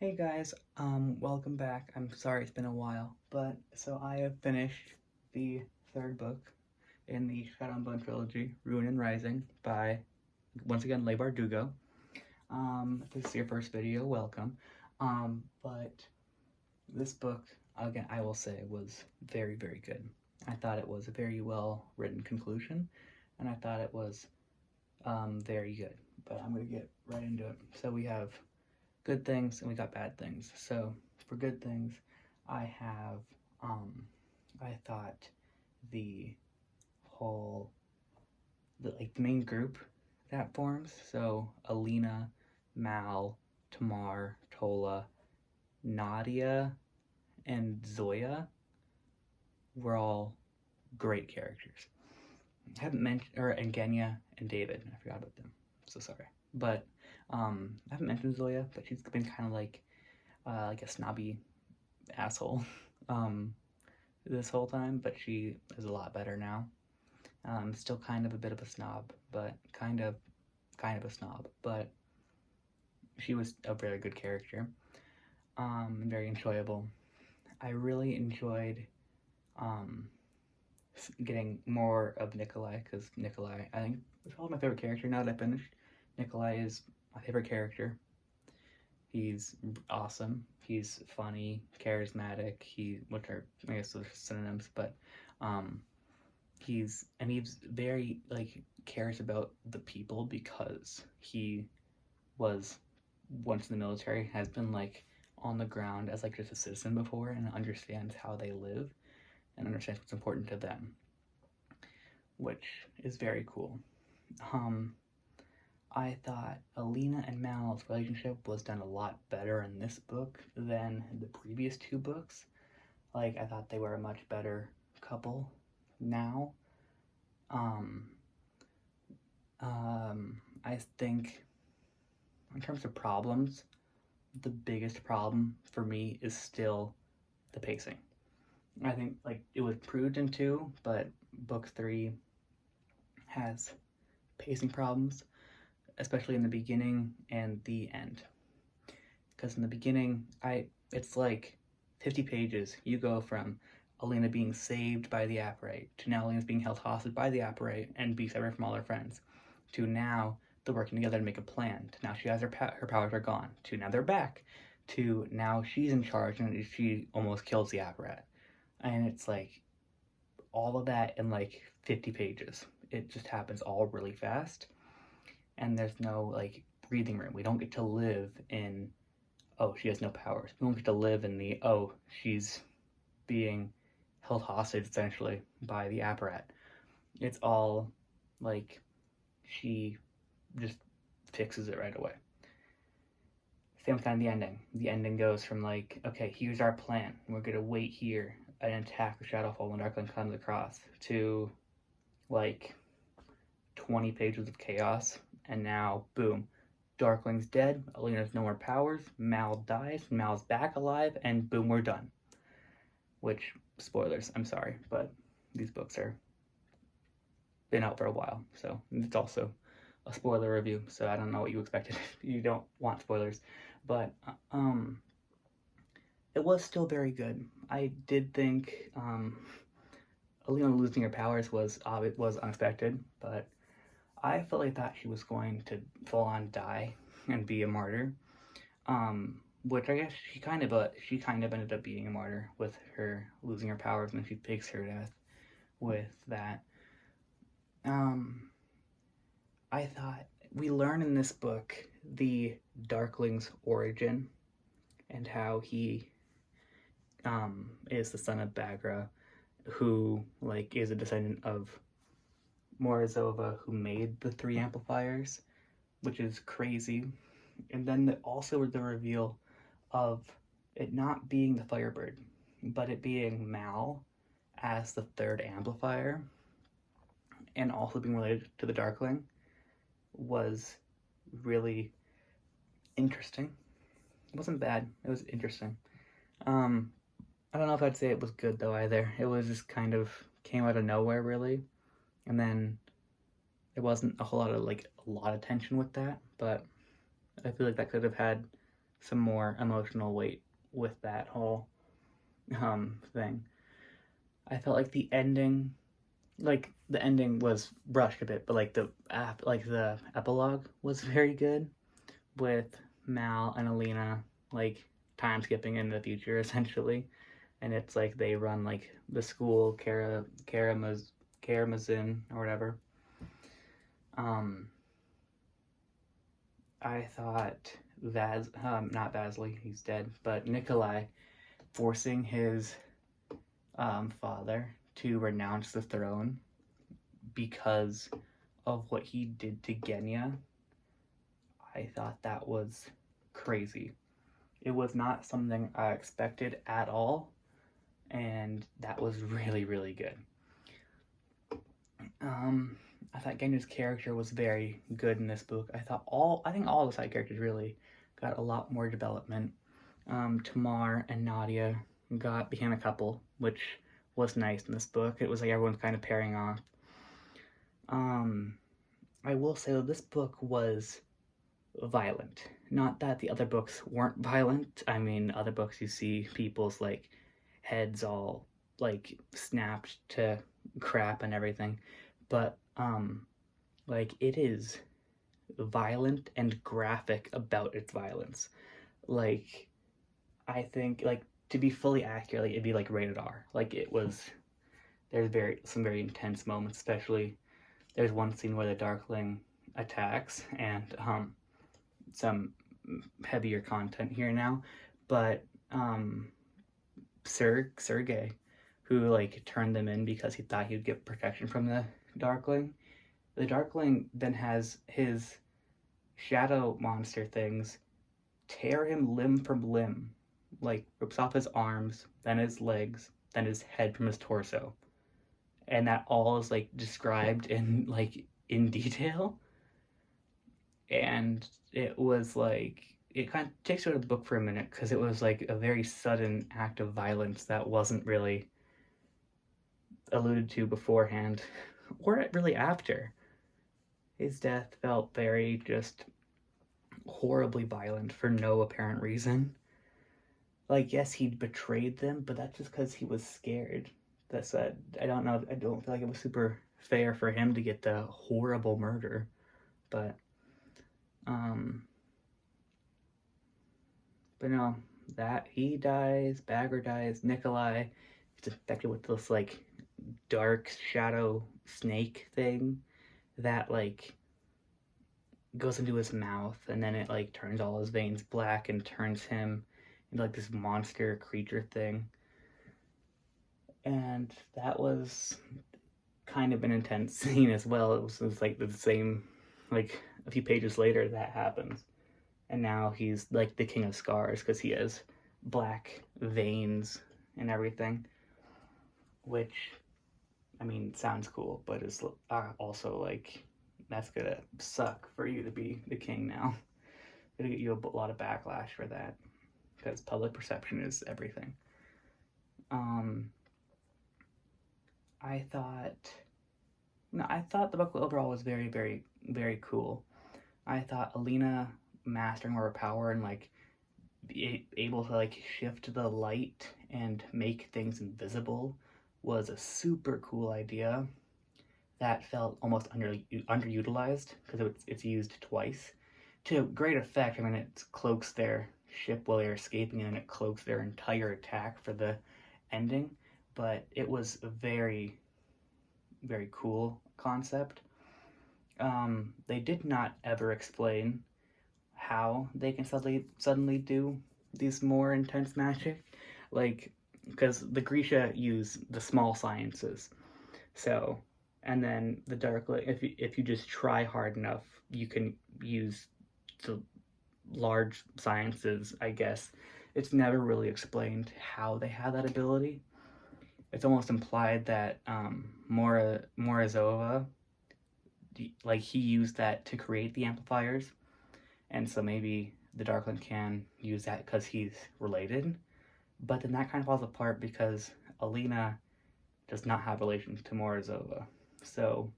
Hey guys, welcome back. I'm sorry it's been a while, but so I have finished the third book in the Shadow and Bone trilogy, Ruin and Rising, by once again Leigh Bardugo. If this is your first video, welcome. But this book, again, I will say, was very, very good. I thought it was a very well written conclusion, and I thought it was very good. But I'm gonna get right into it. So we have good things and we got bad things. So for good things, I have I thought the whole the main group that forms, so Alina, Mal, Tamar, Tola, Nadia, and Zoya were all great characters. I haven't mentioned and Genya and David. I forgot about them. So sorry. But I haven't mentioned Zoya, but she's been kind of like a snobby asshole this whole time, but she is a lot better now. Still kind of a bit of a snob, but kind of a snob, but she was a very good character, very enjoyable. I really enjoyed getting more of Nikolai, because Nikolai, I think, is probably my favorite character now that I finished. Nikolai is my favorite character. He's awesome. He's funny, charismatic. Which are, I guess, those are synonyms, but he's very cares about the people because he was once in the military, has been on the ground as just a citizen before, and understands how they live and understands what's important to them, which is very cool. I thought Alina and Mal's relationship was done a lot better in this book than the previous two books. I thought they were a much better couple now. I think in terms of problems, the biggest problem for me is still the pacing. I think it was proved in 2, but book 3 has pacing problems, especially in the beginning and the end. Because in the beginning, it's 50 pages. You go from Alina being saved by the Apparite to now Alina's being held hostage by the Apparite and be separate from all her friends, to now they're working together to make a plan, to now she has her powers are gone, to now they're back, to now she's in charge and she almost kills the Apparat. And it's all of that in 50 pages. It just happens all really fast, and there's no breathing room. We don't get to live in, oh, she has no powers. We don't get to live in the, oh, she's being held hostage essentially by the Apparat. It's all she just fixes it right away. Same with kind of the ending. The ending goes from okay, here's our plan. We're gonna wait here and attack the Shadowfall when Darkling comes across, to 20 pages of chaos, and now boom, Darkling's dead, Alina's no more powers, Mal dies, Mal's back alive, and boom, we're done. Which, spoilers, I'm sorry, but these books are been out for a while, so it's also a spoiler review, so I don't know what you expected if you don't want spoilers. But it was still very good. I did think Alina losing her powers was unexpected, but I fully thought she was going to full on die and be a martyr. Which I guess she kind of ended up being a martyr with her losing her powers, and then she fakes her death with that. I thought we learn in this book the Darkling's origin and how he is the son of Baghra, who is a descendant of Morozova, who made the 3 amplifiers, which is crazy. And then also the reveal of it not being the Firebird, but it being Mal as the 3rd amplifier, and also being related to the Darkling, was really interesting. It wasn't bad. It was interesting. I don't know if I'd say it was good though either. It was just kind of came out of nowhere really, and then there wasn't a whole lot of a lot of tension with that. But I feel that could have had some more emotional weight with that whole thing. I felt like the ending was rushed a bit, but like the epilogue was very good with Mal and Alina like time skipping into the future essentially, and it's like they run like the school Karamazin or whatever. I thought not Vasily, he's dead, but Nikolai forcing his father to renounce the throne because of what he did to Genya. I thought that was crazy. It was not something I expected at all, and that was really, really good. I thought Genya's character was very good in this book. I think all the side characters really got a lot more development. Tamar and Nadia became a couple, which was nice in this book. It was like everyone's kind of pairing off. I will say that this book was violent. Not that the other books weren't violent. I mean, other books you see people's like heads all like snapped to crap and everything, but like it is violent and graphic about its violence. Like I think like to be fully accurate, it'd be like rated R. Like it was. There's some very intense moments, especially there's one scene where the Darkling attacks, and some heavier content here now, but Sergei, who like turned them in because he thought he'd get protection from the Darkling. The Darkling then has his shadow monster things tear him limb from limb, like rips off his arms, then his legs, then his head from his torso, and that all is like described in detail. And it was like it kind of takes you out of the book for a minute because it was like a very sudden act of violence that wasn't really alluded to beforehand or really after. His death felt very just horribly violent for no apparent reason. Like, yes, he betrayed them, but that's just because he was scared. That's I don't know. I don't feel like it was super fair for him to get the horrible murder, but no, that he dies, Bagger dies, Nikolai is infected with this like dark shadow snake thing that like goes into his mouth, and then it like turns all his veins black and turns him into like this monster creature thing. And that was kind of an intense scene as well. It was like the same, like a few pages later that happens, and now he's like the King of Scars because he has black veins and everything, which I mean sounds cool, but is also like that's gonna suck for you to be the king now. Gonna get you a lot of backlash for that because public perception is everything. I thought the book overall was very, very, very cool. I thought Alina mastering her power and like be able to like shift the light and make things invisible was a super cool idea that felt almost underutilized because it's used twice to great effect. I mean, it cloaks their ship while they're escaping, and it cloaks their entire attack for the ending. But it was a very, very cool concept. They did not ever explain how they can suddenly do these more intense magic, like because the Grisha use the small sciences, so and then the Darkling, if you just try hard enough, you can use the large sciences. I guess it's never really explained how they have that ability. It's almost implied that Morozova, like he used that to create the amplifiers, and so maybe the Darkling can use that because he's related. But then that kind of falls apart because Alina does not have relation to Morozova, so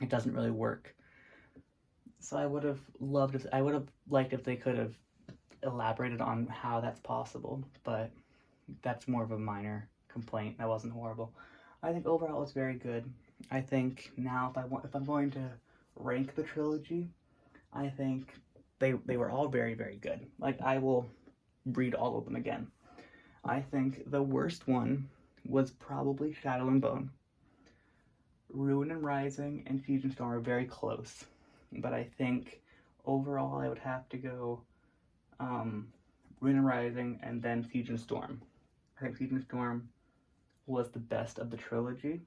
it doesn't really work. So I would have liked if they could have elaborated on how that's possible, but that's more of a minor complaint. That wasn't horrible. I think overall it's very good. I think now if I'm going to rank the trilogy, I think they were all very, very good. Like, I will read all of them again. I think the worst one was probably Shadow and Bone. Ruin and Rising and Siege and Storm are very close, but I think overall I would have to go Ruin and Rising and then Siege and Storm. I think Siege and Storm was the best of the trilogy,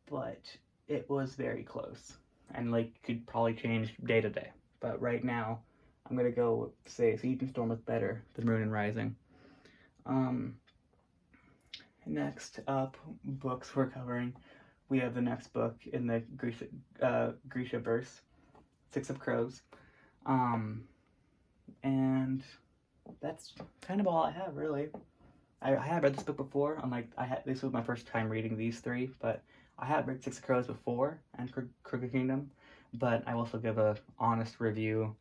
but it was very close, and like could probably change day to day. But right now, I'm gonna go say Siege and Storm was better than Ruin and Rising. Next up, books we're covering. We have the next book in the Grisha verse, Six of Crows. And that's kind of all I have, really. I have read this book before. This was my first time reading these three, but I have read Six of Crows before and Crooked Kingdom, but I will also give a honest review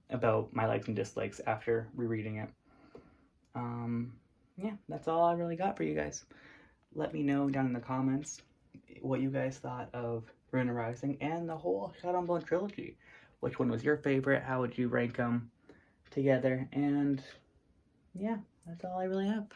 about my likes and dislikes after rereading it. Yeah, that's all I really got for you guys. Let me know down in the comments what you guys thought of Ruin and Rising and the whole Shadow and Bone trilogy. Which one was your favorite? How would you rank them together? And yeah, that's all I really have.